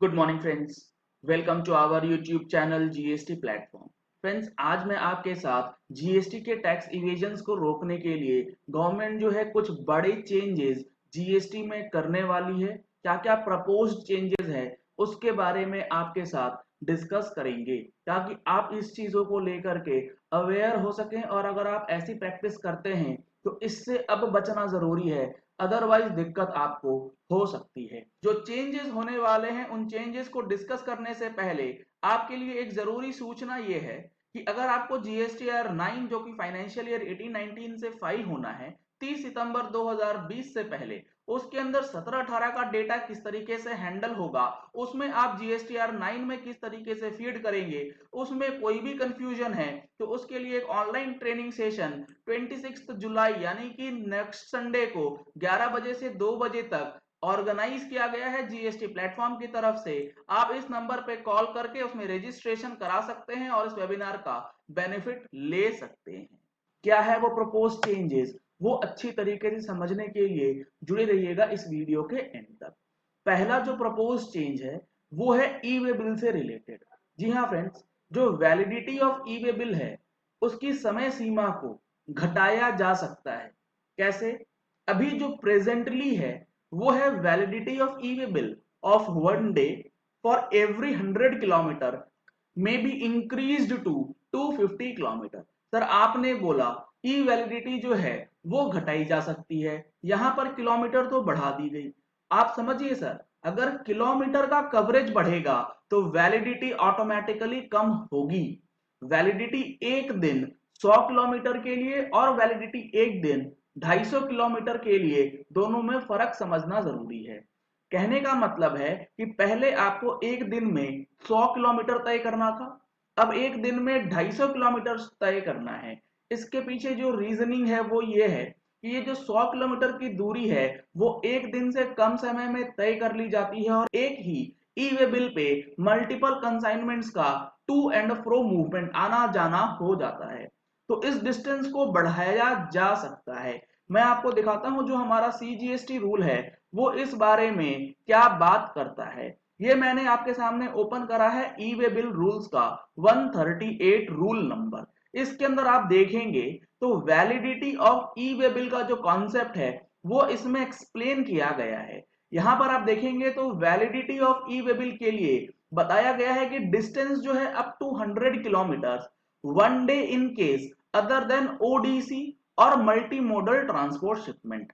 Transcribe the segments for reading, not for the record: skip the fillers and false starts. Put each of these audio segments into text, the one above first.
Good morning friends, welcome to our YouTube channel GST platform. Friends, आज मैं आपके साथ जीएसटी के टैक्स इवेजन्स को रोकने के लिए गवर्नमेंट जो है कुछ बड़े चेंजेस जीएसटी में करने वाली है। क्या क्या प्रपोज्ड चेंजेस है उसके बारे में आपके साथ डिस्कस करेंगे, ताकि आप इस चीजों को लेकर के अवेयर हो सकें। और अगर आप ऐसी प्रैक्टिस करते हैं तो इससे अब बचना जरूरी है, अदरवाइज दिक्कत आपको हो सकती है। जो चेंजेस होने वाले हैं उन चेंजेस को डिस्कस करने से पहले आपके लिए एक जरूरी सूचना ये है कि अगर आपको जीएसटीआर 9 जो कि फाइनेंशियल ईयर 18-19 से फाइल होना है 30 सितंबर 2020 से पहले, उसके अंदर 17-18 का डेटा किस तरीके से हैंडल होगा, उसमें आप जीएसटीआर 9 में किस तरीके से फीड करेंगे, उसमें कोई भी कंफ्यूजन है तो उसके लिए एक ऑनलाइन ट्रेनिंग सेशन 26 जुलाई यानी कि नेक्स्ट संडे को 11 बजे से 2 बजे तक ऑर्गेनाइज किया गया है जीएसटी प्लेटफॉर्म की तरफ से। आप इस नंबर पे कॉल करके उसमें रजिस्ट्रेशन करा सकते हैं और इस वेबिनार का बेनिफिट ले सकते हैं। क्या है वो प्रपोज चेंजेस, वो अच्छी तरीके से समझने के लिए जुड़े रहिएगा इस वीडियो के एंड तक। पहला जो प्रपोज चेंज है वो है ई वे बिल से रिलेटेड। जी हाँ फ्रेंड्स, जो validity of e way bill है उसकी समय सीमा को घटाया जा सकता है। कैसे? अभी जो प्रेजेंटली है वो है validity of e way bill of 1 day for every 100 kilometre may be increased to 250 kilometre. Sir आपने बोला ई वैलिडिटी जो है वो घटाई जा सकती है, यहां पर किलोमीटर तो बढ़ा दी गई। आप समझिए सर, अगर किलोमीटर का कवरेज बढ़ेगा तो वैलिडिटी ऑटोमेटिकली कम होगी। वैलिडिटी एक दिन 100 किलोमीटर के लिए और वैलिडिटी एक दिन 250 किलोमीटर के लिए, दोनों में फर्क समझना जरूरी है। कहने का मतलब है कि पहले आपको एक दिन में 100 किलोमीटर तय करना था, अब एक दिन में 250 किलोमीटर तय करना है। इसके पीछे जो रीजनिंग है वो ये है कि ये जो 100 किलोमीटर की दूरी है वो एक दिन से कम समय में तय कर ली जाती है और एक ही ई वे बिल पे मल्टीपल कंसाइनमेंट्स का टू एंड फ्रो मूवमेंट आना जाना हो जाता है। तो इस डिस्टेंस को बढ़ाया जा सकता है। मैं आपको दिखाता हूं जो हमारा सीजीएसटी रूल है वो इस बारे में क्या बात करता है। ये मैंने आपके सामने ओपन करा है ई वे बिल रूल्स का 138 रूल नंबर। इसके अंदर आप देखेंगे तो validity of e way bill का जो कॉन्सेप्ट है वो इसमें एक्सप्लेन किया गया है। यहां पर आप देखेंगे तो validity of e way bill के लिए बताया गया है कि डिस्टेंस जो है up to 100 kilometre 1 day in case other than ODC और मल्टी मॉडल ट्रांसपोर्ट शिपमेंट।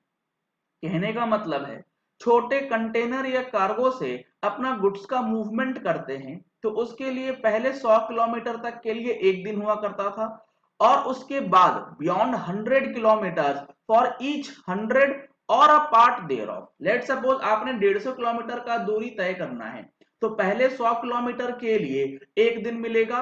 कहने का मतलब है छोटे कंटेनर या कार्गो से अपना गुड्स का मूवमेंट करते हैं तो उसके लिए पहले 100 किलोमीटर तक के लिए एक दिन हुआ करता था, और उसके बाद बियॉन्ड 100 किलोमीटर फॉर ईच 100 और a part thereof. Let suppose आपने 150 किलोमीटर का दूरी तय करना है तो पहले 100 किलोमीटर के लिए एक दिन मिलेगा,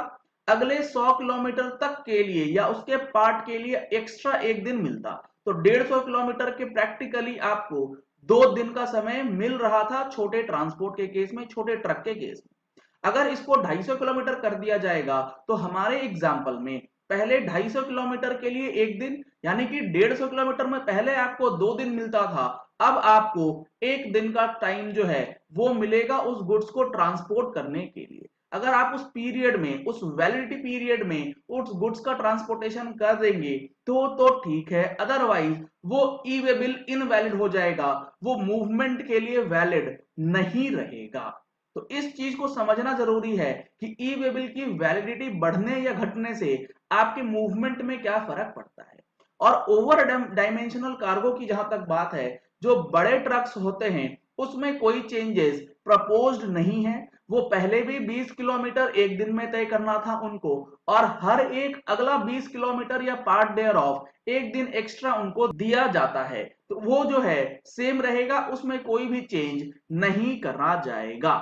अगले 100 किलोमीटर तक के लिए या उसके पार्ट के लिए एक्स्ट्रा एक दिन मिलता। तो 150 किलोमीटर के प्रैक्टिकली आपको 2 दिन का समय मिल रहा था छोटे ट्रांसपोर्ट के केस में, छोटे ट्रक के केस में। अगर इसको 250 किलोमीटर कर दिया जाएगा तो हमारे एग्जाम्पल में पहले 250 किलोमीटर के लिए एक दिन यानी कि 150 किलोमीटर में पहले आपको 2 दिन मिलता था, अब आपको एक दिन का टाइम जो है वो मिलेगा उस गुड्स को ट्रांसपोर्ट करने के लिए। अगर आप उस पीरियड में, उस वैलिडिटी पीरियड में उस गुड्स का ट्रांसपोर्टेशन कर देंगे तो ठीक है, अदरवाइज वो ई वे बिल इनवैलिड हो जाएगा, वो मूवमेंट के लिए वैलिड नहीं रहेगा। तो इस चीज को समझना जरूरी है कि ई वे बिल की वैलिडिटी बढ़ने या घटने से आपके मूवमेंट में क्या फर्क पड़ता है। और ओवर डायमेंशनल कार्गो की जहां तक बात है, जो बड़े ट्रक्स होते हैं उसमें कोई चेंजेस प्रपोज्ड नहीं है। वो पहले भी 20 किलोमीटर एक दिन में तय करना था उनको, और हर एक अगला 20 किलोमीटर या पार्ट देयर ऑफ एक दिन एक्स्ट्रा उनको दिया जाता है। तो वो जो है सेम रहेगा, उसमें कोई भी चेंज नहीं करा जाएगा।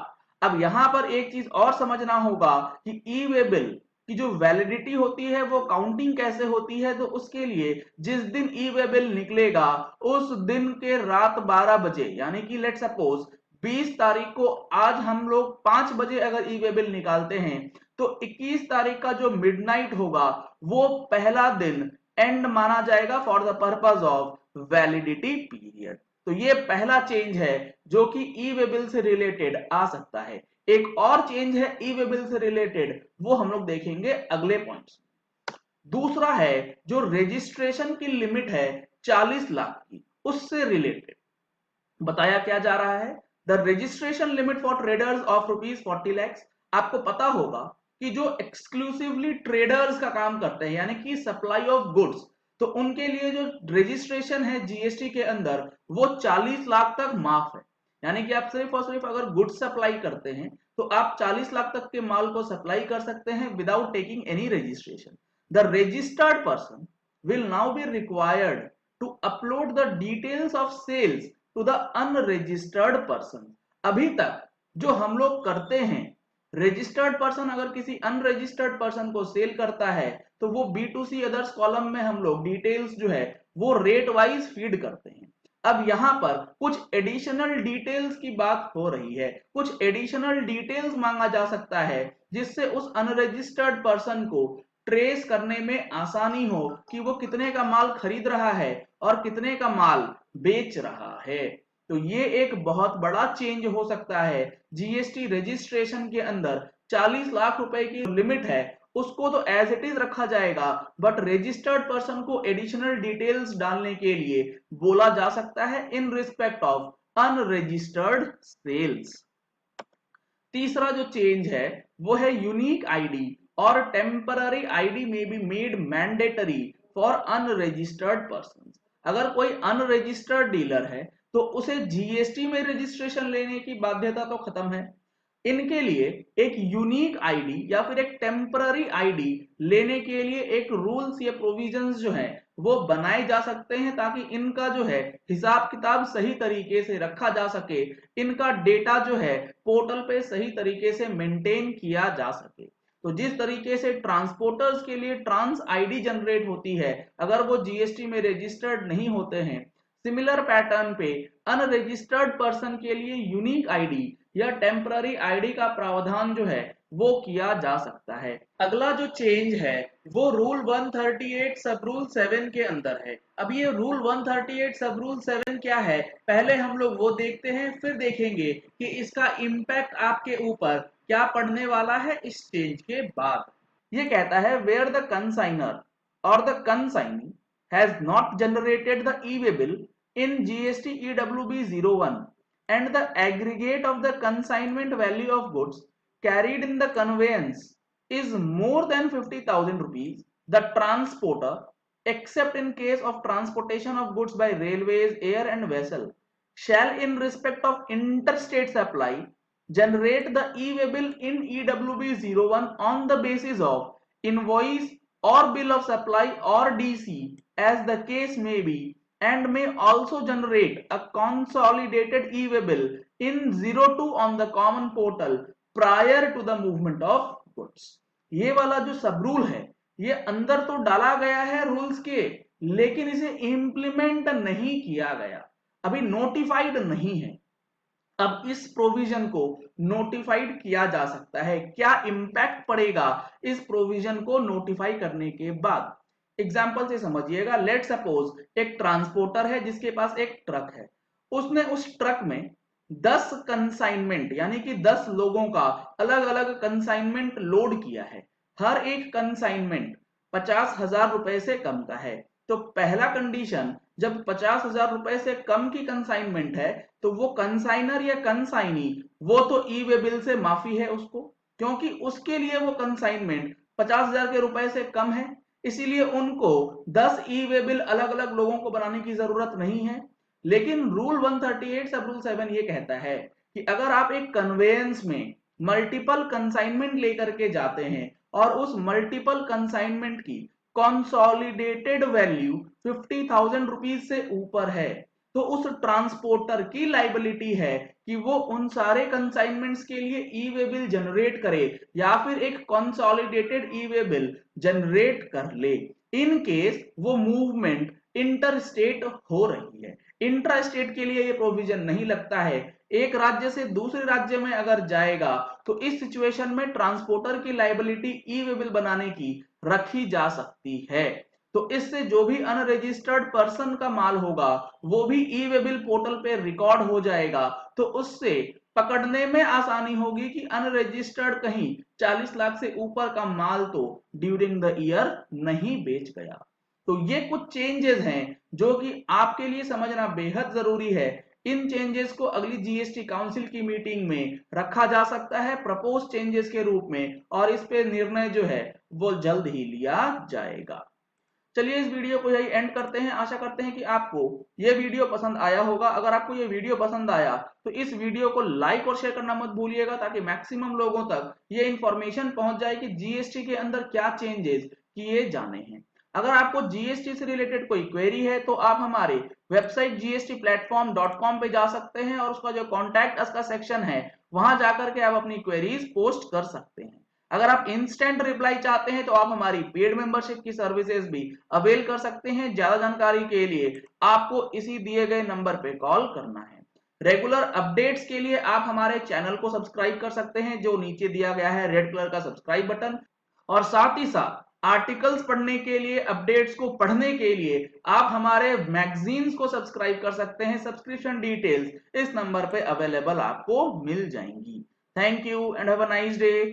अब यहां पर एक चीज और समझना होगा कि ई वे बिल की जो वैलिडिटी होती है वो काउंटिंग कैसे होती है। तो उसके लिए जिस दिन ई वे बिल निकलेगा उस दिन के रात 12 बजे यानी कि लेट सपोज 20 तारीख को आज हम लोग 5 बजे अगर ई वे बिल निकालते हैं तो 21 तारीख का जो मिडनाइट होगा वो पहला दिन एंड माना जाएगा for the purpose of validity period. तो ये पहला चेंज है जो कि ई वे बिल से रिलेटेड आ सकता है। एक और चेंज है ई वे बिल से रिलेटेड, वो हम लोग देखेंगे अगले पॉइंट्स। दूसरा है जो रजिस्ट्रेशन की लिमिट है 40 लाख की, उससे रिलेटेड बताया क्या जा रहा है। The registration limit for traders of ₹40 lakhs। आपको पता होगा कि जो एक्सक्लूसिवली ट्रेडर्स का काम करते हैं यानी कि सप्लाई ऑफ गुड्स, तो उनके लिए जो रजिस्ट्रेशन है जीएसटी के अंदर वो 40 लाख तक माफ है। यानी कि आप सिर्फ और सिर्फ अगर गुड्स सप्लाई करते हैं तो आप 40 लाख तक के माल को सप्लाई कर सकते हैं without taking any registration. The registered person will now be required to upload the details of sales to the unregistered person. अभी तक जो हम लोग करते हैं, रजिस्टर्ड पर्सन अगर किसी अनरजिस्टर्ड पर्सन को सेल करता है तो वो B2C अदर्स कॉलम में हम लोग डिटेल्स जो है वो रेट वाइज फीड करते हैं। अब यहां पर कुछ एडिशनल डिटेल्स की बात हो रही है, कुछ एडिशनल डिटेल्स मांगा जा सकता है जिससे उस अनरजिस्टर्ड पर्सन को ट्रेस करने में आसानी हो कि वो कितने का माल खरीद रहा है और कितने का माल बेच रहा है। तो ये एक बहुत बड़ा चेंज हो सकता है। जीएसटी रजिस्ट्रेशन के अंदर 40 लाख रुपए की लिमिट है, उसको तो एज इट इज रखा जाएगा, बट रजिस्टर्ड पर्सन को एडिशनल डिटेल्स डालने के लिए बोला जा सकता है in respect of unregistered sales. तीसरा जो चेंज है वो है यूनिक आईडी और टेम्पररी आईडी में be made mandatory for unregistered person. अगर कोई अनरजिस्टर्ड डीलर है तो उसे जीएसटी में रजिस्ट्रेशन लेने की बाध्यता तो खत्म है। इनके लिए एक यूनिक आईडी या फिर एक टेम्पररी आईडी लेने के लिए एक रूल्स या प्रोविजंस जो है वो बनाए जा सकते हैं ताकि इनका जो है हिसाब किताब सही तरीके से रखा जा सके, इनका डेटा जो है पोर्टल पे सही तरीके से मेंटेन किया जा सके। तो जिस तरीके से ट्रांसपोर्टर्स के लिए ट्रांस आईडी जनरेट होती है अगर वो जीएसटी में रजिस्टर्ड नहीं होते हैं, सिमिलर पैटर्न पे अनरजिस्टर्ड पर्सन के लिए यूनिक आईडी या टेम्पररी आईडी का प्रावधान जो है वो किया जा सकता है। अगला जो चेंज है वो रूल 138 सब रूल 7 के अंदर है। अब ये रूल 138 सब रूल 7 क्या है, पहले हम लोग वो देखते हैं, फिर देखेंगे कि इसका इम्पैक्ट आपके ऊपर क्या पड़ने वाला है इस चेंज के बाद। ये कहता है वेयर द कंसाइनर और the consignee has not generated the e-way bill in GST EWB 01 and the aggregate of the consignment value of goods carried in the conveyance is more than 50,000 rupees, the transporter, except in case of transportation of goods by railways, air and vessel, shall in respect of interstate supply generate the e-way bill in EWB 01 on the basis of invoice or bill of supply or DC as the case may be, and may also generate a consolidated e-way bill in 02 on the common portal prior to the movement of goods। ये वाला जो सब rule है ये अंदर तो डाला गया है रूल्स के, लेकिन इसे इंप्लीमेंट नहीं किया गया, अभी नोटिफाइड नहीं है। अब इस प्रोविजन को नोटिफाइड किया जा सकता है। क्या इंपैक्ट पड़ेगा इस प्रोविजन को नोटिफाई करने के बाद, एग्जाम्पल से समझिएगा। लेट सपोज एक ट्रांसपोर्टर है जिसके पास एक ट्रक है, उसने उस ट्रक में 10 कंसाइनमेंट यानी कि 10 लोगों का अलग अलग कंसाइनमेंट लोड किया है। हर एक कंसाइनमेंट 50,000 रुपए से कम का है। तो पहला कंडीशन, जब 50,000 रुपए से कम की कंसाइनमेंट है तो वो कंसाइनर या कंसाइनी वो तो ई वे बिल से माफी है उसको, क्योंकि उसके लिए वो कंसाइनमेंट 50,000 के रुपए से कम है, इसीलिए उनको 10 ई वे बिल अलग अलग लोगों को बनाने की जरूरत नहीं है। लेकिन रूल 138 सब रूल 7 ये कहता है कि अगर आप एक कन्वेयंस में मल्टीपल कंसाइनमेंट लेकर के जाते हैं और उस मल्टीपल कंसाइनमेंट की कंसोलिडेटेड वैल्यू 50,000 रुपीज से ऊपर है तो उस ट्रांसपोर्टर की लाइबिलिटी है कि वो उन सारे कंसाइनमेंट्स के लिए ई वे बिल जनरेट करे या फिर एक कंसोलिडेटेड ई वे बिल जनरेट कर ले इन केस वो मूवमेंट इंटर स्टेट हो रही है। इंट्रा स्टेट के लिए ये प्रोविजन नहीं लगता है। एक राज्य से दूसरे राज्य में अगर जाएगा तो इस सिचुएशन में ट्रांसपोर्टर की लाइबिलिटी ई वे बिल बनाने की रखी जा सकती है। तो इससे जो भी अनरजिस्टर्ड पर्सन का माल होगा वो भी ई वे बिल पोर्टल पे रिकॉर्ड हो जाएगा। तो उससे पकड़ने में आसानी होगी कि अनरजिस्टर्ड कहीं 40 लाख से ऊपर का माल तो ड्यूरिंग द ईयर नहीं बेच गया। तो ये कुछ चेंजेस हैं जो कि आपके लिए समझना बेहद जरूरी है। इन चेंजेस को अगली जीएसटी काउंसिल की मीटिंग में रखा जा सकता है प्रपोज चेंजेस के रूप में, और इस पे निर्णय जो है वो जल्द ही लिया जाएगा। चलिए इस वीडियो को यही एंड करते हैं। आशा करते हैं कि आपको ये वीडियो पसंद आया होगा। अगर आपको ये वीडियो पसंद आया तो इस वीडियो को लाइक और शेयर करना मत भूलिएगा, ताकि मैक्सिमम लोगों तक ये इंफॉर्मेशन पहुंच जाए कि जीएसटी के अंदर क्या चेंजेस किए जाने हैं। अगर आपको जीएसटी से रिलेटेड कोई क्वेरी है तो आप हमारे वेबसाइट gstplatform.com पे जा सकते हैं, और उसका जो कॉन्टैक्ट अस का सेक्शन है वहां जाकर के आप अपनी क्वेरीज पोस्ट कर सकते हैं। अगर आप इंस्टेंट रिप्लाई चाहते हैं तो आप हमारी पेड मेंबरशिप की सर्विसेज भी अवेल कर सकते हैं। ज्यादा जानकारी के लिए आपको इसी दिए गए नंबर पे कॉल करना है। रेगुलर अपडेट्स के लिए आप हमारे चैनल को सब्सक्राइब कर सकते हैं, जो नीचे दिया गया है रेड कलर का सब्सक्राइब बटन। और साथ ही साथ आर्टिकल्स पढ़ने के लिए, अपडेट्स को पढ़ने के लिए आप हमारे मैगजीन्स को सब्सक्राइब कर सकते हैं। सब्सक्रिप्शन डिटेल्स इस नंबर पे अवेलेबल आपको मिल जाएंगी। Thank you and have a nice day.